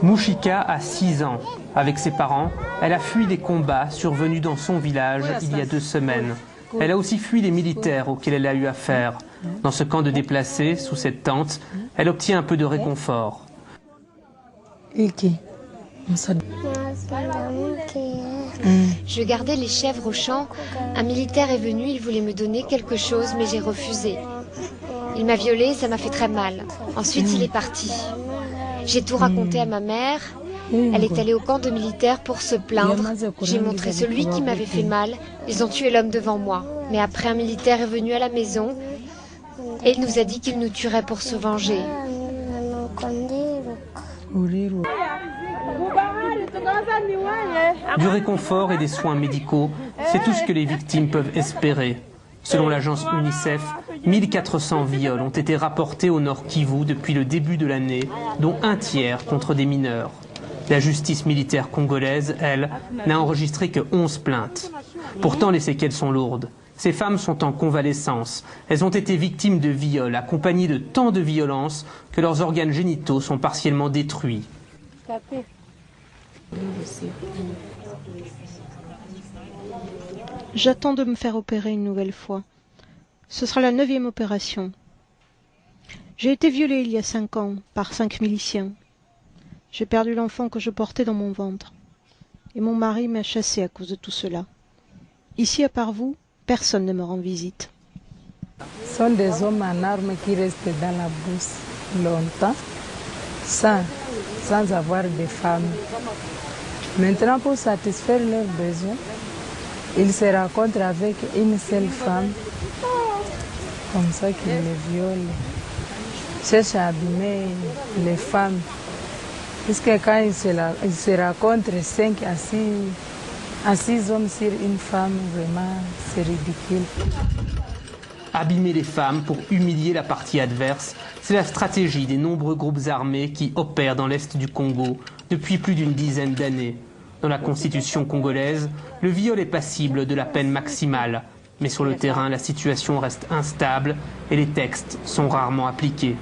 Mouchika a 6 ans. Avec ses parents, elle a fui les combats survenus dans son village il y a 2 semaines. Elle a aussi fui les militaires auxquels elle a eu affaire. Dans ce camp de déplacés, sous cette tente, elle obtient un peu de réconfort. Je gardais les chèvres au champ. Un militaire est venu, il voulait me donner quelque chose, mais j'ai refusé. Il m'a violée, ça m'a fait très mal. Ensuite, il est parti. J'ai tout raconté à ma mère. Elle est allée au camp de militaires pour se plaindre. J'ai montré celui qui m'avait fait mal. Ils ont tué l'homme devant moi. Mais après, un militaire est venu à la maison et il nous a dit qu'il nous tuerait pour se venger. Du réconfort et des soins médicaux, c'est tout ce que les victimes peuvent espérer. Selon l'agence UNICEF, 1400 viols ont été rapportés au Nord Kivu depuis le début de l'année, dont un tiers contre des mineurs. La justice militaire congolaise, elle, n'a enregistré que 11 plaintes. Pourtant, les séquelles sont lourdes. Ces femmes sont en convalescence. Elles ont été victimes de viols accompagnés de tant de violences que leurs organes génitaux sont partiellement détruits. J'attends de me faire opérer une nouvelle fois. Ce sera la 9e opération. J'ai été violée il y a 5 ans par 5 miliciens. J'ai perdu l'enfant que je portais dans mon ventre. Et mon mari m'a chassée à cause de tout cela. Ici, à part vous, personne ne me rend visite. Ce sont des hommes en armes qui restent dans la brousse longtemps, sans avoir de femmes. Maintenant, pour satisfaire leurs besoins, ils se rencontrent avec une seule femme, comme ça qu'ils les violent. Ils cherchent à abîmer les femmes. Puisque quand ils se rencontrent 5 à 6 hommes sur une femme, vraiment, c'est ridicule. Abîmer les femmes pour humilier la partie adverse, c'est la stratégie des nombreux groupes armés qui opèrent dans l'est du Congo depuis plus d'une dizaine d'années. Dans la constitution congolaise, le viol est passible de la peine maximale. Mais sur le terrain, la situation reste instable et les textes sont rarement appliqués.